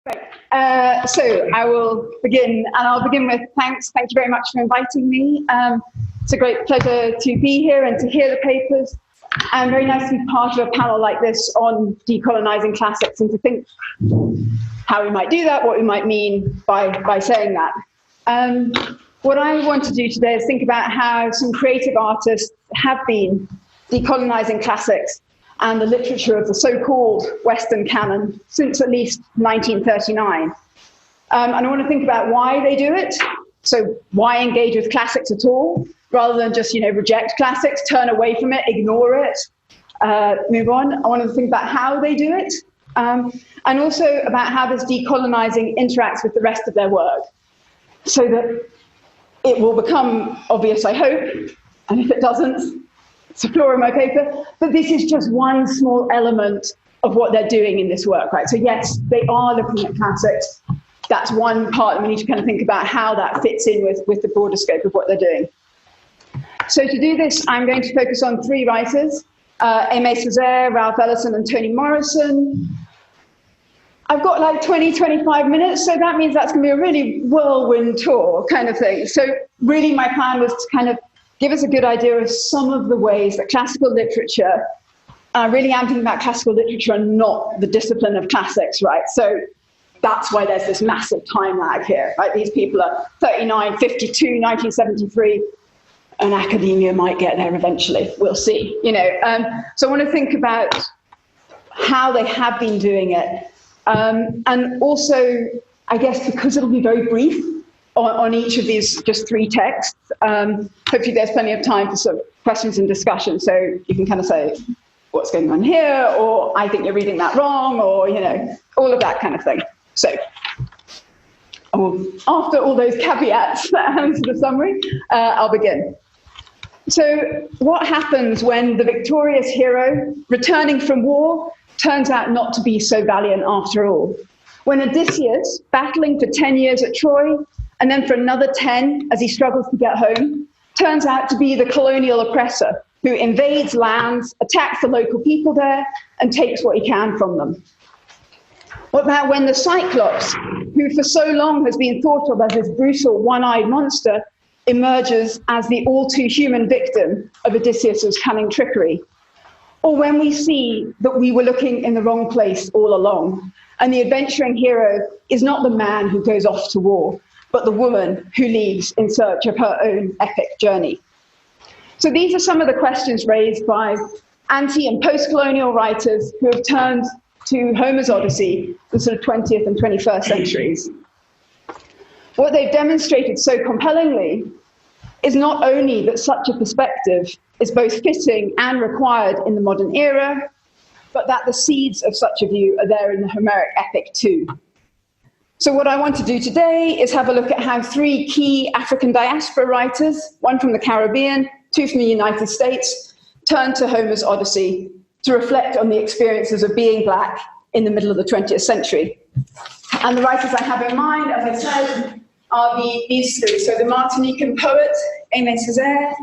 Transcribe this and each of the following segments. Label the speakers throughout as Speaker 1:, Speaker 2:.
Speaker 1: Great. So I will begin, and I'll begin with thanks. Thank you very much for inviting me. It's a great pleasure to be here and to hear the papers, and very nice to be part of a panel like this on decolonizing classics and to think how we might do that, what we might mean by saying that. What I want to do today is think about how some creative artists have been decolonizing classics and the literature of the so-called Western canon since at least 1939. And I want to think about why they do it. So why engage with classics at all, rather than just, reject classics, turn away from it, ignore it, move on. I want to think about how they do it, and also about how this decolonizing interacts with the rest of their work, so that it will become obvious, I hope, and if it doesn't, it's a flaw in my paper, but this is just one small element of what they're doing in this work, right? So yes, they are looking at classics. That's one part, and we need to kind of think about how that fits in with the broader scope of what they're doing. So to do this, I'm going to focus on three writers, Cesares, Ralph Ellison, and Toni Morrison. I've got like 20, 25 minutes, so that means that's going to be a really whirlwind tour kind of thing. So really my plan was to kind of give us a good idea of some of the ways that classical literature, I really am thinking about classical literature and not the discipline of classics, right? So that's why there's this massive time lag here, right? These people are 39, 52, 1973, and academia might get there eventually, we'll see, So I want to think about how they have been doing it. And also, I guess because it'll be very brief on each of these just three texts, hopefully there's plenty of time for some questions and discussion. So you can kind of say, what's going on here? Or I think you're reading that wrong, or, all of that kind of thing. So after all those caveats to the summary, I'll begin. So what happens when the victorious hero, returning from war, turns out not to be so valiant after all? When Odysseus, battling for 10 years at Troy, and then for another 10 as he struggles to get home, turns out to be the colonial oppressor who invades lands, attacks the local people there, and takes what he can from them? What about when the Cyclops, who for so long has been thought of as this brutal, one-eyed monster, emerges as the all-too-human victim of Odysseus's cunning trickery? Or when we see that we were looking in the wrong place all along, and the adventuring hero is not the man who goes off to war, but the woman who leaves in search of her own epic journey. So these are some of the questions raised by anti- and post-colonial writers who have turned to Homer's Odyssey, the sort of 20th and 21st centuries. What they've demonstrated so compellingly is not only that such a perspective is both fitting and required in the modern era, but that the seeds of such a view are there in the Homeric epic too. So what I want to do today is have a look at how three key African diaspora writers, one from the Caribbean, two from the United States, turned to Homer's Odyssey to reflect on the experiences of being Black in the middle of the 20th century. And the writers I have in mind, as I said, are these three. So the Martinican poet, Cesares,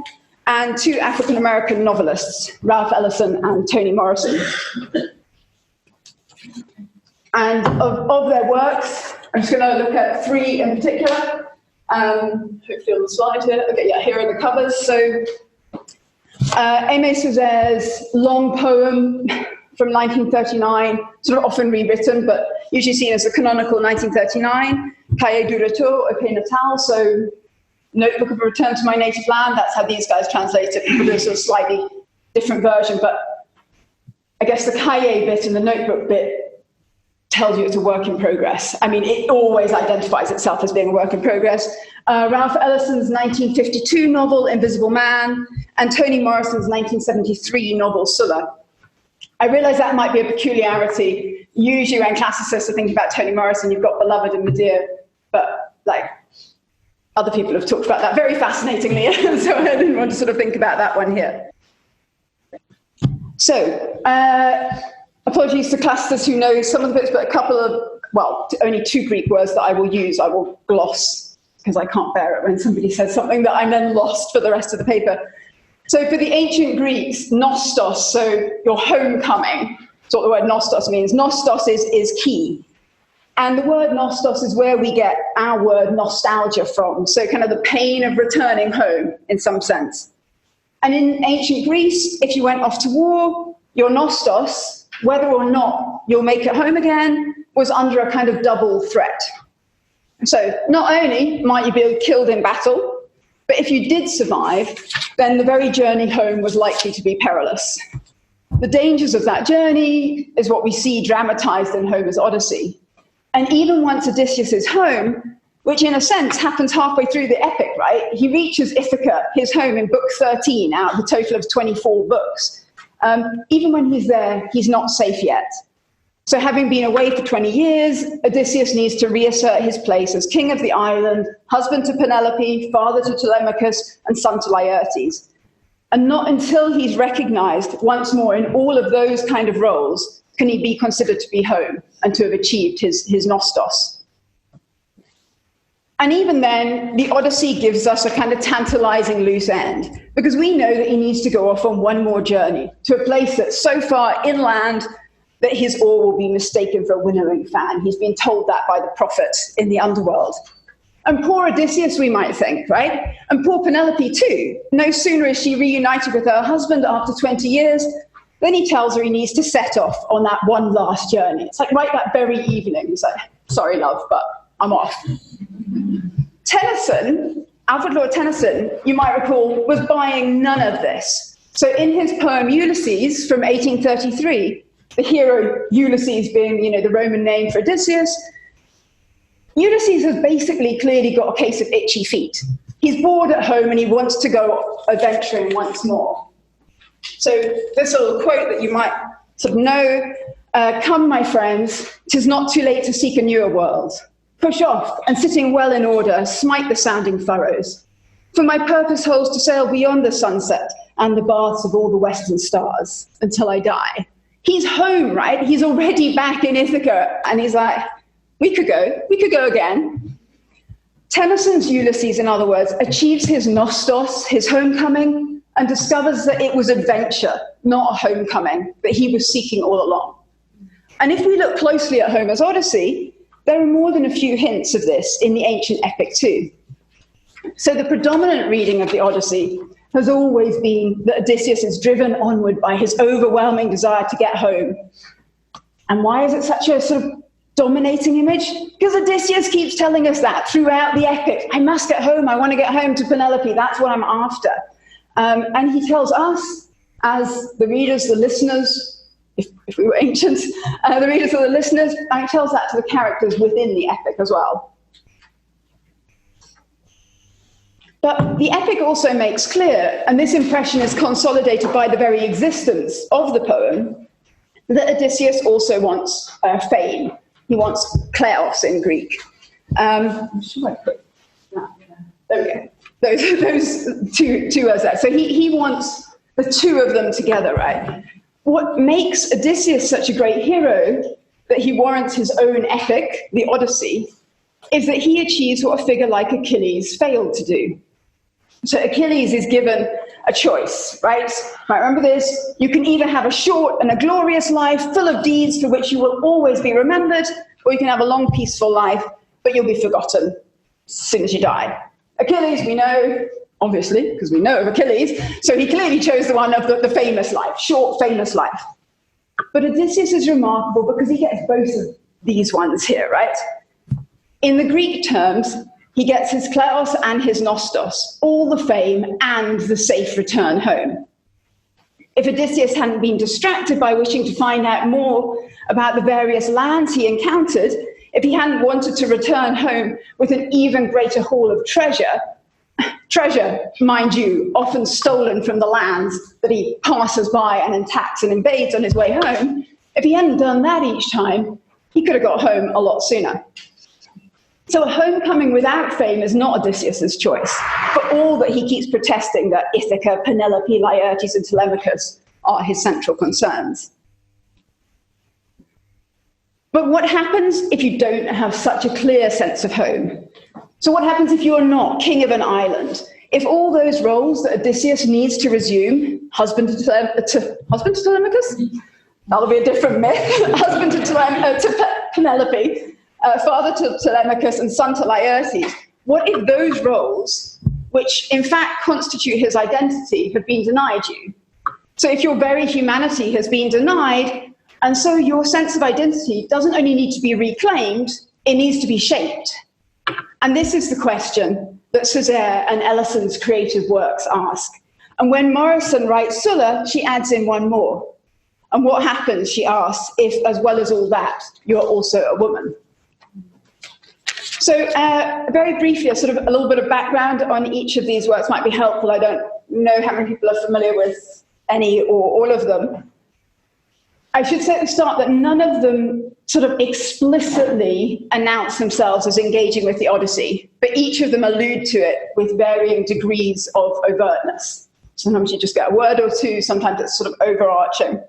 Speaker 1: and two African-American novelists, Ralph Ellison and Toni Morrison. And of their works, I'm just going to look at three in particular. Hopefully on the slide here. Okay, yeah, here are the covers. So Cesares' long poem from 1939, sort of often rewritten, but usually seen as the canonical 1939, Cahiers du Retour au Pays Natal, so Notebook of a Return to My Native Land. That's how these guys translate it. People do a sort of slightly different version, but I guess the Cahiers bit and the notebook bit tells you it's a work in progress. I mean, it always identifies itself as being a work in progress. Ralph Ellison's 1952 novel, Invisible Man, and Toni Morrison's 1973 novel, Silla. I realize that might be a peculiarity. Usually when classicists are thinking about Toni Morrison, you've got Beloved and Medea, but other people have talked about that very fascinatingly, so I didn't want to sort of think about that one here. So, apologies to classicists who know some of the bits, but a couple of, only two Greek words that I will use, I will gloss, because I can't bear it when somebody says something that I'm then lost for the rest of the paper. So for the ancient Greeks, nostos, so your homecoming, that's what the word nostos means. Nostos is key. And the word nostos is where we get our word nostalgia from. So kind of the pain of returning home in some sense. And in ancient Greece, if you went off to war, your nostos, whether or not you'll make it home again, was under a kind of double threat. So not only might you be killed in battle, but if you did survive, then the very journey home was likely to be perilous. The dangers of that journey is what we see dramatized in Homer's Odyssey. And even once Odysseus is home, which in a sense happens halfway through the epic, right? He reaches Ithaca, his home, in book 13 out of the total of 24 books. Even when he's there, he's not safe yet. So having been away for 20 years, Odysseus needs to reassert his place as king of the island, husband to Penelope, father to Telemachus, and son to Laertes. And not until he's recognized once more in all of those kind of roles can he be considered to be home and to have achieved his nostos. And even then, the Odyssey gives us a kind of tantalizing loose end, because we know that he needs to go off on one more journey to a place that's so far inland that his oar will be mistaken for a winnowing fan. He's been told that by the prophets in the underworld. And poor Odysseus, we might think, right? And poor Penelope too. No sooner is she reunited with her husband after 20 years, then he tells her he needs to set off on that one last journey. It's like right that very evening. He's like, sorry, love, but I'm off. Tennyson, Alfred Lord Tennyson, you might recall, was buying none of this. So in his poem Ulysses from 1833, the hero Ulysses being, the Roman name for Odysseus, Ulysses has basically clearly got a case of itchy feet. He's bored at home and he wants to go adventuring once more. So this little quote that you might sort of know, come, my friends, 'tis not too late to seek a newer world. Push off, and sitting well in order, smite the sounding furrows. For my purpose holds to sail beyond the sunset and the baths of all the western stars until I die. He's home, right? He's already back in Ithaca, and he's like, we could go again. Tennyson's Ulysses, in other words, achieves his nostos, his homecoming, and discovers that it was adventure, not a homecoming, that he was seeking all along. And if we look closely at Homer's Odyssey, there are more than a few hints of this in the ancient epic too. So the predominant reading of the Odyssey has always been that Odysseus is driven onward by his overwhelming desire to get home. And why is it such a sort of dominating image? Because Odysseus keeps telling us that throughout the epic. I must get home. I want to get home to Penelope. That's what I'm after. And he tells us, as the readers, the listeners, if we were ancient, the readers or the listeners, and he tells that to the characters within the epic as well. But the epic also makes clear, and this impression is consolidated by the very existence of the poem, that Odysseus also wants fame. He wants kleos in Greek. Should I put that? There we go. Those two words there. So he wants the two of them together, right? What makes Odysseus such a great hero that he warrants his own epic, the Odyssey, is that he achieves what a figure like Achilles failed to do. So Achilles is given a choice, right? Remember this? You can either have a short and a glorious life full of deeds for which you will always be remembered, or you can have a long, peaceful life, but you'll be forgotten as soon as you die. Achilles, we know, obviously, because we know of Achilles, so he clearly chose the one of the famous life, short, famous life. But Odysseus is remarkable because he gets both of these ones here, right? In the Greek terms, he gets his kleos and his nostos, all the fame and the safe return home. If Odysseus hadn't been distracted by wishing to find out more about the various lands he encountered, if he hadn't wanted to return home with an even greater haul of treasure, mind you, often stolen from the lands that he passes by and attacks and invades on his way home, if he hadn't done that each time, he could have got home a lot sooner. So a homecoming without fame is not Odysseus's choice, for all that he keeps protesting that Ithaca, Penelope, Laertes, and Telemachus are his central concerns. But what happens if you don't have such a clear sense of home? So what happens if you're not king of an island? If all those roles that Odysseus needs to resume, husband to Telemachus? That'll be a different myth. Husband to Penelope. father to Telemachus and son to Laertes, what if those roles, which in fact constitute his identity, have been denied you? So if your very humanity has been denied, and so your sense of identity doesn't only need to be reclaimed, it needs to be shaped. And this is the question that Cesares and Ellison's creative works ask. And when Morrison writes Silla, she adds in one more. And what happens, she asks, if, as well as all that, you're also a woman? So very briefly, a little bit of background on each of these works might be helpful. I don't know how many people are familiar with any or all of them. I should say at the start that none of them sort of explicitly announce themselves as engaging with the Odyssey, but each of them allude to it with varying degrees of overtness. Sometimes you just get a word or two, sometimes it's sort of overarching.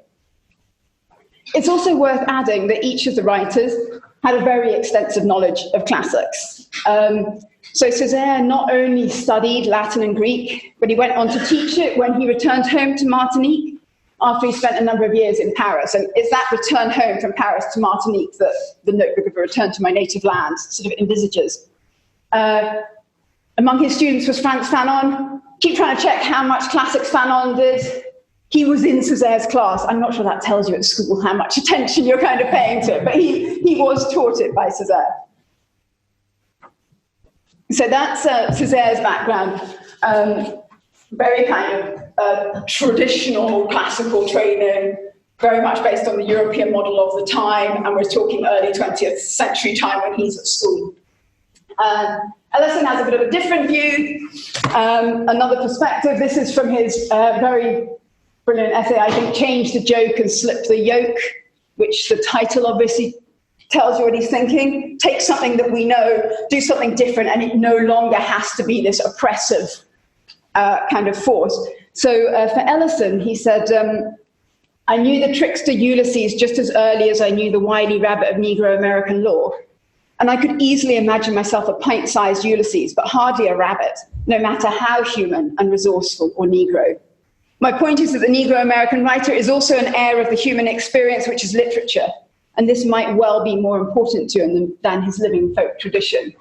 Speaker 1: It's also worth adding that each of the writers had a very extensive knowledge of classics. So Cesares not only studied Latin and Greek, but he went on to teach it when he returned home to Martinique after he spent a number of years in Paris. And it's that return home from Paris to Martinique that the Notebook of a Return to My Native Land sort of envisages. Among his students was Frantz Fanon. Keep trying to check how much classics Fanon did. He was in Cesares' class. I'm not sure that tells you at school how much attention you're kind of paying to it, but he was taught it by Cesares. So that's Cesares' background. Very kind of traditional classical training, very much based on the European model of the time, and we're talking early 20th century time when he's at school. Ellison has a bit of a different view, another perspective. This is from his very brilliant essay, I think, Change the Joke and Slip the Yoke, which the title obviously tells you what he's thinking. Take something that we know, do something different, and it no longer has to be this oppressive kind of force. So for Ellison, he said, I knew the trickster Ulysses just as early as I knew the wily rabbit of Negro American law. And I could easily imagine myself a pint-sized Ulysses, but hardly a rabbit, no matter how human and resourceful or Negro. My point is that the Negro American writer is also an heir of the human experience, which is literature. And this might well be more important to him than his living folk tradition.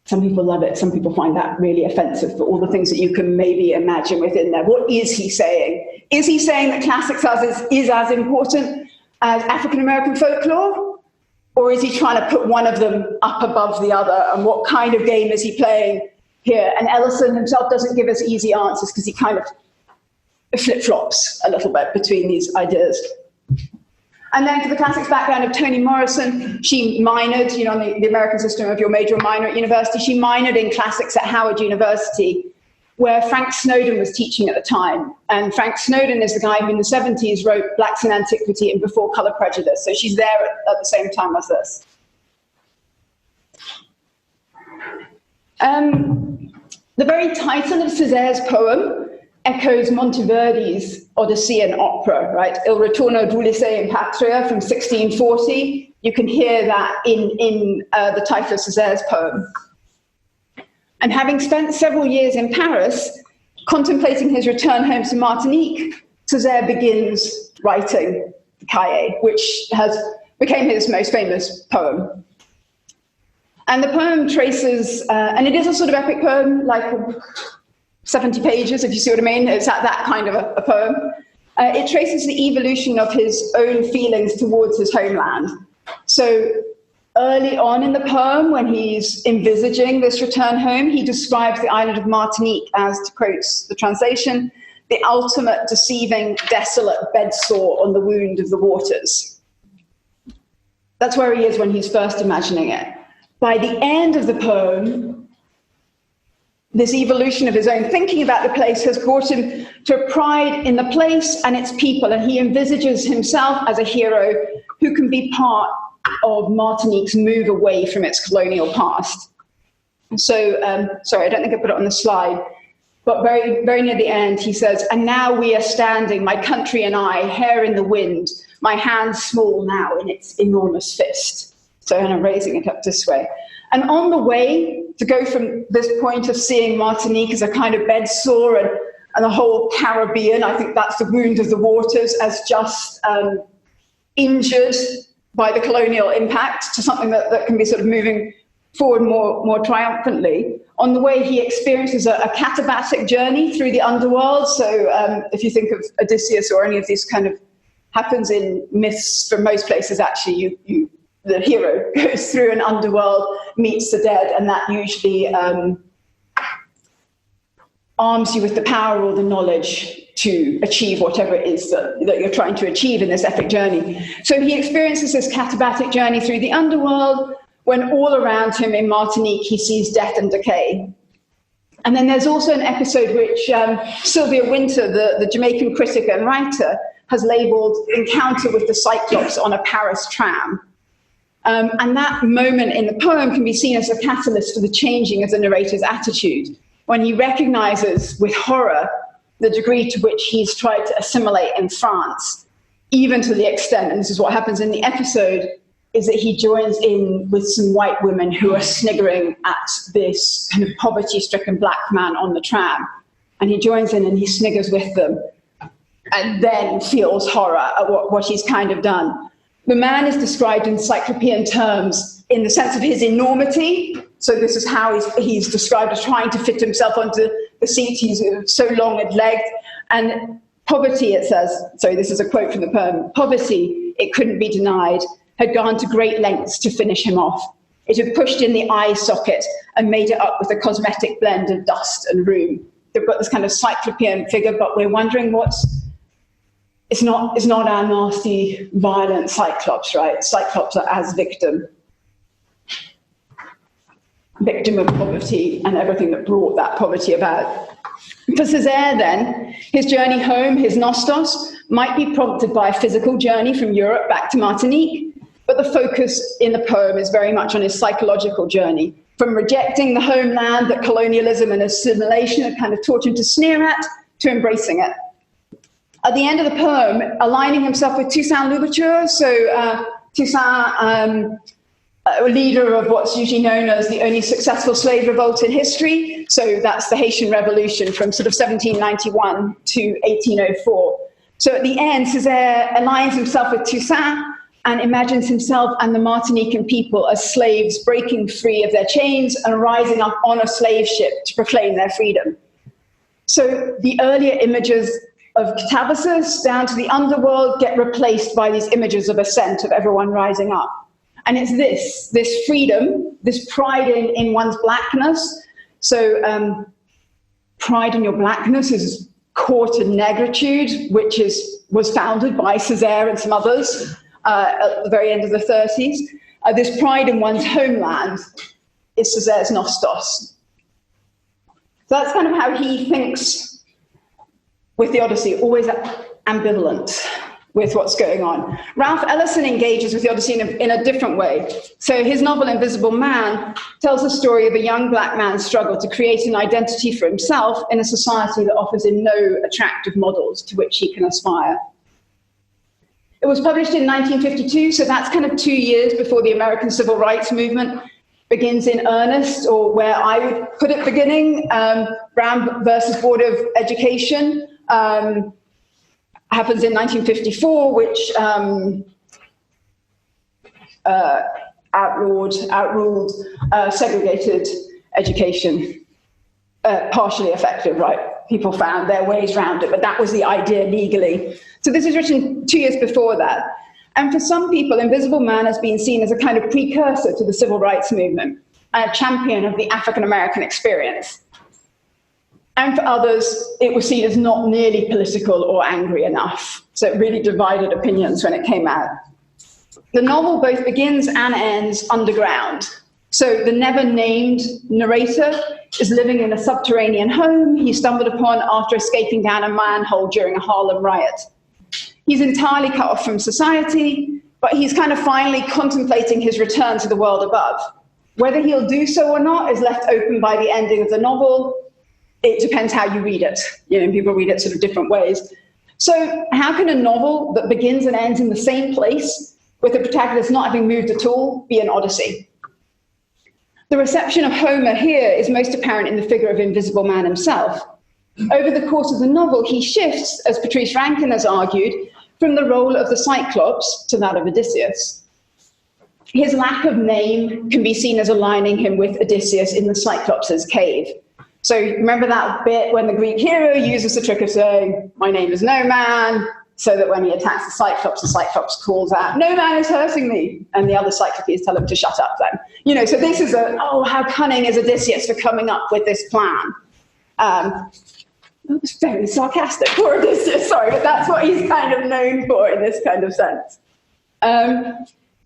Speaker 1: Some people love it. Some people find that really offensive for all the things that you can maybe imagine within there. What is he saying? Is he saying that classics is as important as African-American folklore? Or is he trying to put one of them up above the other? And what kind of game is he playing here? And Ellison himself doesn't give us easy answers because he kind of flip-flops a little bit between these ideas. And then for the classics background of Toni Morrison, she minored, you know, on the American system of your major or minor at university. She minored in classics at Howard University, where Frank Snowden was teaching at the time. And Frank Snowden is the guy who in the 70s wrote Blacks in Antiquity and Before Colour Prejudice. So she's there at the same time as this. The very title of Cesares' poem echoes Monteverdi's Odyssean opera, right? Il ritorno d'Ulisse in Patria from 1640. You can hear that in the title of Cesares' poem. And having spent several years in Paris, contemplating his return home to Martinique, Cesares begins writing the Cahiers, which became his most famous poem. And the poem traces, and it is a sort of epic poem, like 70 pages, if you see what I mean. It's that kind of a poem. It traces the evolution of his own feelings towards his homeland. So early on in the poem, when he's envisaging this return home, he describes the island of Martinique as, to quote the translation, the ultimate deceiving, desolate bedsore on the wound of the waters. That's where he is when he's first imagining it. By the end of the poem, this evolution of his own thinking about the place has brought him to a pride in the place and its people, and he envisages himself as a hero who can be part of Martinique's move away from its colonial past. So, sorry, I don't think I put it on the slide, but very, very near the end, he says, and now we are standing, my country and I, hair in the wind, my hand small now in its enormous fist. So I'm raising it up this way. And on the way to go from this point of seeing Martinique as a kind of bedsore and the whole Caribbean, I think that's the wound of the waters, as just injured by the colonial impact to something that can be sort of moving forward more triumphantly. On the way, he experiences a katabatic journey through the underworld. So if you think of Odysseus or any of these kind of happens in myths from most places, actually, the hero goes through an underworld, meets the dead, and that usually arms you with the power or the knowledge to achieve whatever it is that you're trying to achieve in this epic journey. So he experiences this katabatic journey through the underworld when all around him in Martinique he sees death and decay. And then there's also an episode which Sylvia Wynter, the Jamaican critic and writer, has labelled Encounter with the Cyclops on a Paris Tram. And that moment in the poem can be seen as a catalyst for the changing of the narrator's attitude, when he recognises with horror the degree to which he's tried to assimilate in France, even to the extent, and this is what happens in the episode, is that he joins in with some white women who are sniggering at this kind of poverty-stricken black man on the tram. And he joins in and he sniggers with them and then feels horror at what he's kind of done. The man is described in cyclopean terms in the sense of his enormity. So this is how he's described as trying to fit himself onto the seat. He's so long and legged. And poverty, it says, sorry, this is a quote from the poem, poverty, it couldn't be denied, had gone to great lengths to finish him off. It had pushed in the eye socket and made it up with a cosmetic blend of dust and rheum. They've got this kind of cyclopean figure, but we're wondering it's not our nasty, violent Cyclops, right? Cyclops are as victim of poverty and everything that brought that poverty about. For Cesares then, his journey home, his nostos, might be prompted by a physical journey from Europe back to Martinique, but the focus in the poem is very much on his psychological journey, from rejecting the homeland that colonialism and assimilation had kind of taught him to sneer at, to embracing it. At the end of the poem, aligning himself with Toussaint Louverture, so Toussaint, a leader of what's usually known as the only successful slave revolt in history. So that's the Haitian Revolution from sort of 1791 to 1804. So at the end, Cesares aligns himself with Toussaint and imagines himself and the Martinican people as slaves breaking free of their chains and rising up on a slave ship to proclaim their freedom. So the earlier images of catabasis down to the underworld get replaced by these images of ascent, of everyone rising up. And it's this freedom, this pride in one's blackness. So pride in your blackness is core to negritude, which was founded by Cesares and some others at the very end of the 30s. This pride in one's homeland is Cesares' nostos. So that's kind of how he thinks with the Odyssey, always ambivalent with what's going on. Ralph Ellison engages with the Odyssey in a different way. So his novel Invisible Man tells the story of a young black man's struggle to create an identity for himself in a society that offers him no attractive models to which he can aspire. It was published in 1952, so that's kind of 2 years before the American Civil Rights Movement begins in earnest, or where I would put it beginning. Brown versus Board of Education happens in 1954, which outruled segregated education, partially effective, right? People found their ways around it, but that was the idea legally. So this is written 2 years before that. And for some people, Invisible Man has been seen as a kind of precursor to the civil rights movement, a champion of the African-American experience. And for others, it was seen as not nearly political or angry enough. So it really divided opinions when it came out. The novel both begins and ends underground. So the never-named narrator is living in a subterranean home he stumbled upon after escaping down a manhole during a Harlem riot. He's entirely cut off from society, but he's kind of finally contemplating his return to the world above. Whether he'll do so or not is left open by the ending of the novel. It depends how you read it. You know, people read it sort of different ways. So how can a novel that begins and ends in the same place, with the protagonist not having moved at all, be an odyssey? The reception of Homer here is most apparent in the figure of Invisible Man himself. Over the course of the novel, he shifts, as Patrice Rankin has argued, from the role of the Cyclops to that of Odysseus. his lack of name can be seen as aligning him with Odysseus in the Cyclops' cave. So remember that bit when the Greek hero uses the trick of saying, my name is no man, so that when he attacks the Cyclops calls out, no man is hurting me. And the other Cyclopes tell him to shut up then. You know, so this is how cunning is Odysseus for coming up with this plan. It was very sarcastic for Odysseus, sorry, but that's what he's kind of known for in this kind of sense.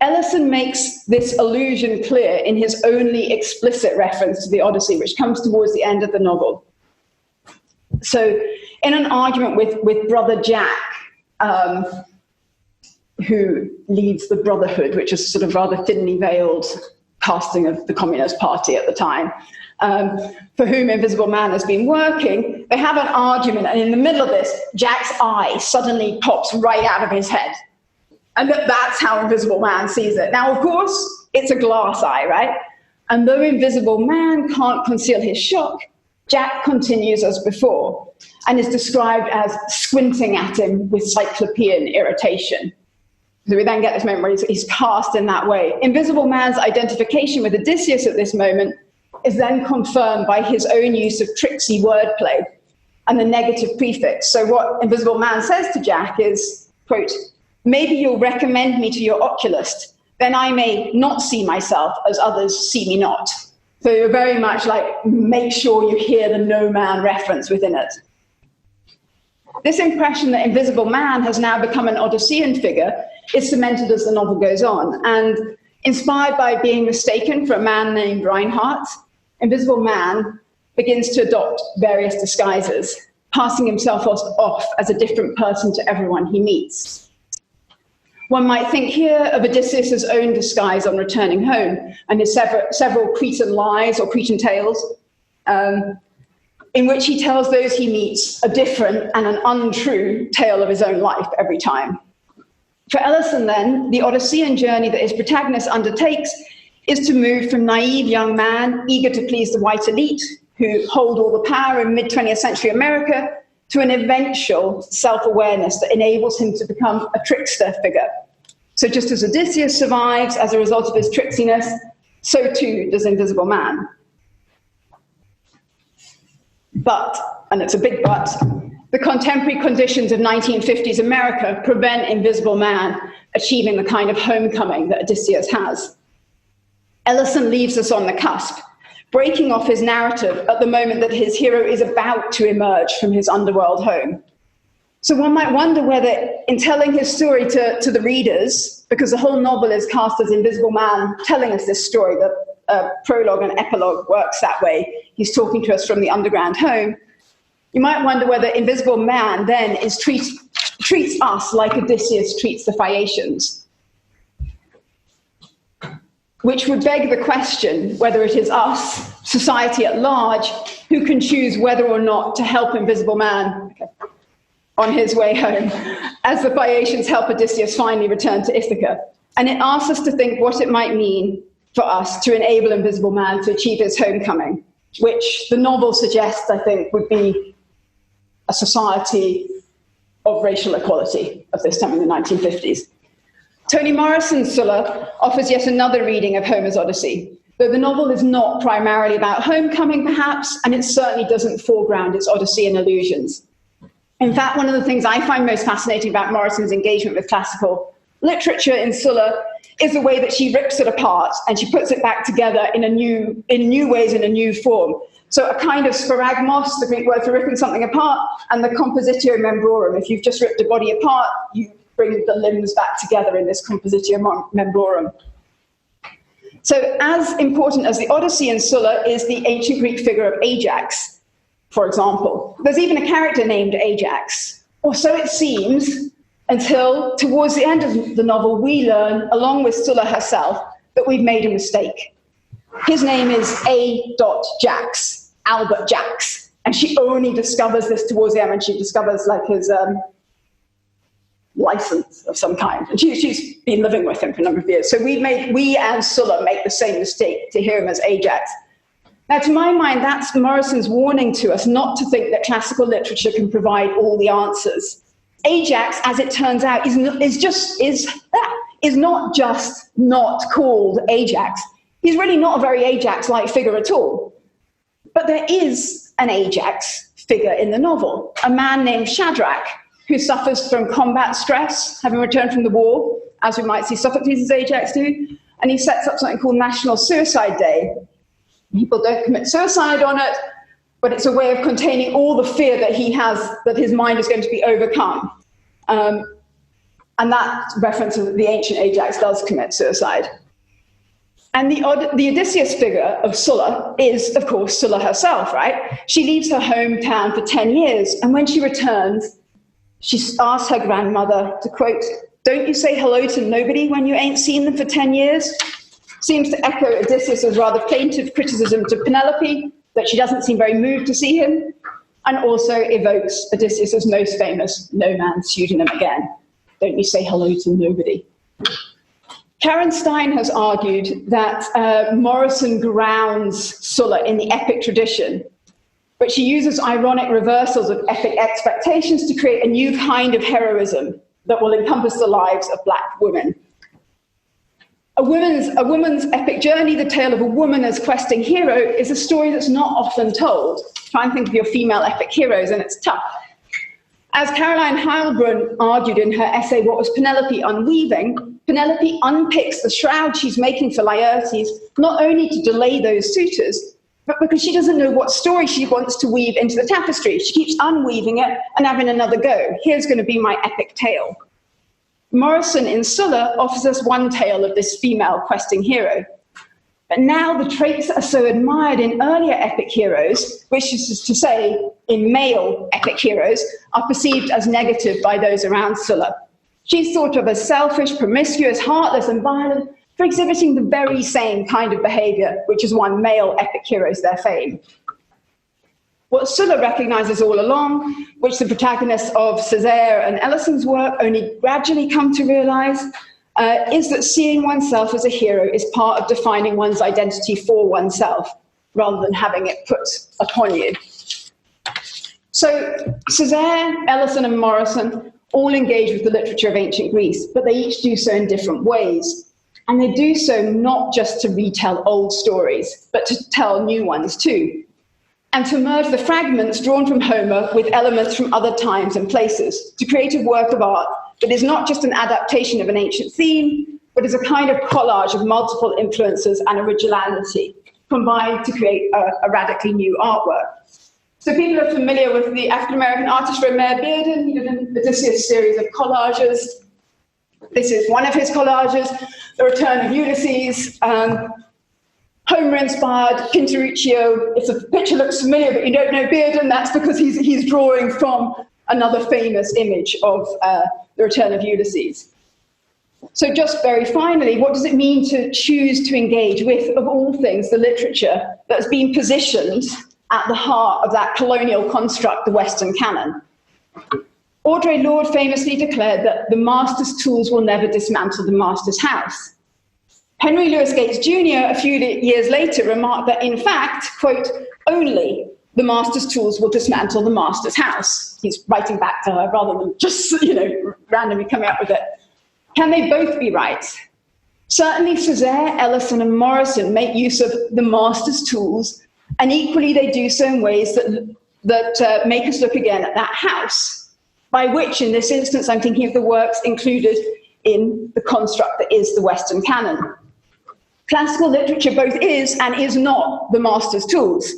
Speaker 1: Ellison makes this allusion clear in his only explicit reference to the Odyssey, which comes towards the end of the novel. So in an argument with Brother Jack, who leads the Brotherhood, which is sort of rather thinly veiled casting of the Communist Party at the time, for whom Invisible Man has been working, they have an argument, and in the middle of this, Jack's eye suddenly pops right out of his head. And that's how Invisible Man sees it. Now, of course, it's a glass eye, right? And though Invisible Man can't conceal his shock, Jack continues as before and is described as squinting at him with cyclopean irritation. So we then get this moment where he's cast in that way. Invisible Man's identification with Odysseus at this moment is then confirmed by his own use of tricksy wordplay and the negative prefix. So what Invisible Man says to Jack is, quote, maybe you'll recommend me to your oculist, then I may not see myself as others see me not. So you're very much like, make sure you hear the no man reference within it. This impression that Invisible Man has now become an Odyssean figure is cemented as the novel goes on. And inspired by being mistaken for a man named Reinhardt, Invisible Man begins to adopt various disguises, passing himself off as a different person to everyone he meets. One might think here of Odysseus' own disguise on returning home and his several Cretan lies or Cretan tales, in which he tells those he meets a different and an untrue tale of his own life every time. For Ellison, then, the Odyssean journey that his protagonist undertakes is to move from naive young man, eager to please the white elite, who hold all the power in mid-20th century America, to an eventual self-awareness that enables him to become a trickster figure. So just as Odysseus survives as a result of his tricksiness, so too does Invisible Man. But, and it's a big but, the contemporary conditions of 1950s America prevent Invisible Man achieving the kind of homecoming that Odysseus has. Ellison leaves us on the cusp, breaking off his narrative at the moment that his hero is about to emerge from his underworld home. So one might wonder whether, in telling his story to the readers, because the whole novel is cast as Invisible Man telling us this story, the prologue and epilogue works that way. He's talking to us from the underground home. You might wonder whether Invisible Man then treats us like Odysseus treats the Phaeacians, which would beg the question whether it is us, society at large, who can choose whether or not to help Invisible Man on his way home, as the Phaeacians help Odysseus finally return to Ithaca. And it asks us to think what it might mean for us to enable Invisible Man to achieve his homecoming, which the novel suggests, I think, would be a society of racial equality of this time in the 1950s. Toni Morrison's Silla offers yet another reading of Homer's Odyssey, though the novel is not primarily about homecoming, perhaps, and it certainly doesn't foreground its Odyssean allusions. In fact, one of the things I find most fascinating about Morrison's engagement with classical literature in Silla is the way that she rips it apart and she puts it back together in new ways, in a new form. So a kind of sparagmos, the Greek word for ripping something apart, and the compositio membrorum. If you've just ripped a body apart, you bring the limbs back together in this compositio membrorum. So as important as the Odyssey in Silla is the ancient Greek figure of Ajax, for example. There's even a character named Ajax, or so it seems, until towards the end of the novel, we learn, along with Silla herself, that we've made a mistake. His name is A.Jax, Albert Jax, and she only discovers this towards the end when she discovers like his license of some kind. And she's been living with him for a number of years. So we and Silla make the same mistake to hear him as Ajax. Now, to my mind, that's Morrison's warning to us not to think that classical literature can provide all the answers. Ajax, as it turns out, is is not just not called Ajax. He's really not a very Ajax-like figure at all. But there is an Ajax figure in the novel, a man named Shadrach, who suffers from combat stress, having returned from the war, as we might see Sophocles' Ajax do, and he sets up something called National Suicide Day. People don't commit suicide on it, but it's a way of containing all the fear that he has, that his mind is going to be overcome. And that reference to the ancient Ajax does commit suicide. And the Odysseus figure of Silla is, of course, Silla herself, right? She leaves her hometown for 10 years, and when she returns, she asks her grandmother to, quote, "Don't you say hello to nobody when you ain't seen them for 10 years?" Seems to echo Odysseus' rather plaintive criticism to Penelope, that she doesn't seem very moved to see him, and also evokes Odysseus' most famous no man's pseudonym again. Don't you say hello to nobody. Karen Stein has argued that Morrison grounds Silla in the epic tradition, but she uses ironic reversals of epic expectations to create a new kind of heroism that will encompass the lives of Black women. A woman's epic journey, the tale of a woman as questing hero, is a story that's not often told. Try and think of your female epic heroes, and it's tough. As Caroline Heilbrunn argued in her essay, What Was Penelope Unweaving? Penelope unpicks the shroud she's making for Laertes, not only to delay those suitors, but because she doesn't know what story she wants to weave into the tapestry. She keeps unweaving it and having another go. Here's going to be my epic tale. Morrison in Silla offers us one tale of this female questing hero. But now the traits that are so admired in earlier epic heroes, which is to say in male epic heroes, are perceived as negative by those around Silla. She's thought of as selfish, promiscuous, heartless, and violent for exhibiting the very same kind of behavior which has won male epic heroes their fame. What Silla recognizes all along, which the protagonists of Cesares and Ellison's work only gradually come to realize, is that seeing oneself as a hero is part of defining one's identity for oneself, rather than having it put upon you. So Cesares, Ellison, and Morrison all engage with the literature of ancient Greece, but they each do so in different ways. And they do so not just to retell old stories, but to tell new ones too, and to merge the fragments drawn from Homer with elements from other times and places to create a work of art that is not just an adaptation of an ancient theme, but is a kind of collage of multiple influences and originality combined to create a radically new artwork. So people are familiar with the African-American artist Romare Bearden. He did an Odysseus series of collages. This is one of his collages, The Return of Ulysses, Homer-inspired Pinturicchio. If the picture looks familiar but you don't know Bearden, that's because he's drawing from another famous image of The Return of Ulysses. So just very finally, what does it mean to choose to engage with, of all things, the literature that's been positioned at the heart of that colonial construct, the Western canon? Audre Lorde famously declared that the master's tools will never dismantle the master's house. Henry Louis Gates Jr. a few years later remarked that, in fact, quote, only the master's tools will dismantle the master's house. He's writing back to her rather than just, randomly coming up with it. Can they both be right? Certainly Cesares, Ellison, and Morrison make use of the master's tools, and equally they do so in ways that make us look again at that house, by which, in this instance, I'm thinking of the works included in the construct that is the Western canon. Classical literature both is and is not the master's tools.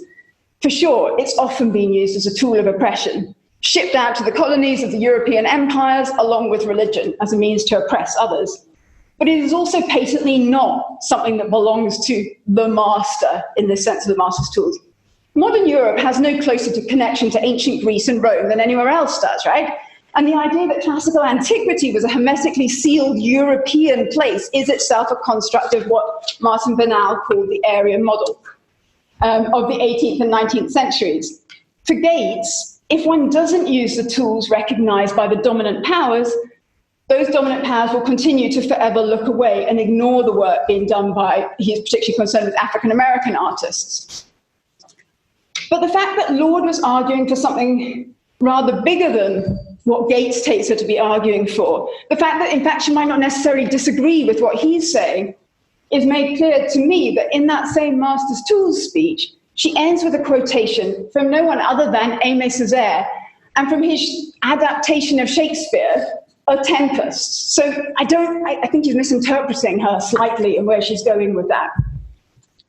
Speaker 1: For sure, it's often been used as a tool of oppression, shipped out to the colonies of the European empires along with religion as a means to oppress others. But it is also patently not something that belongs to the master in the sense of the master's tools. Modern Europe has no closer connection to ancient Greece and Rome than anywhere else does, right? And the idea that classical antiquity was a hermetically sealed European place is itself a construct of what Martin Bernal called the Aryan model of the 18th and 19th centuries. For Gates, if one doesn't use the tools recognized by the dominant powers, those dominant powers will continue to forever look away and ignore the work being done by, he's particularly concerned with African-American artists. But the fact that Lorde was arguing for something rather bigger than what Gates takes her to be arguing for. The fact that, in fact, she might not necessarily disagree with what he's saying is made clear to me that in that same Master's Tools speech, she ends with a quotation from no one other than Aimé Césaire, and from his adaptation of Shakespeare, A Tempest. So I think he's misinterpreting her slightly and where she's going with that.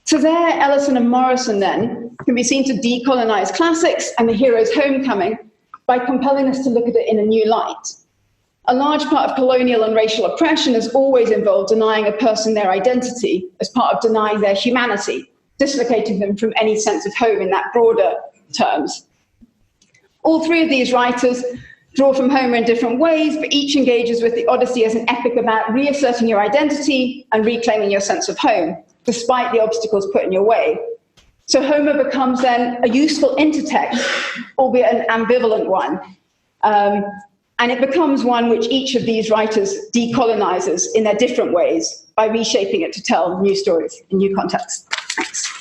Speaker 1: Césaire, Ellison, and Morrison then can be seen to decolonize classics and the hero's homecoming by compelling us to look at it in a new light. A large part of colonial and racial oppression has always involved denying a person their identity as part of denying their humanity, dislocating them from any sense of home in that broader terms. All three of these writers draw from Homer in different ways, but each engages with the Odyssey as an epic about reasserting your identity and reclaiming your sense of home, despite the obstacles put in your way. So Homer becomes then a useful intertext, albeit an ambivalent one. And it becomes one which each of these writers decolonizes in their different ways by reshaping it to tell new stories in new contexts. Thanks.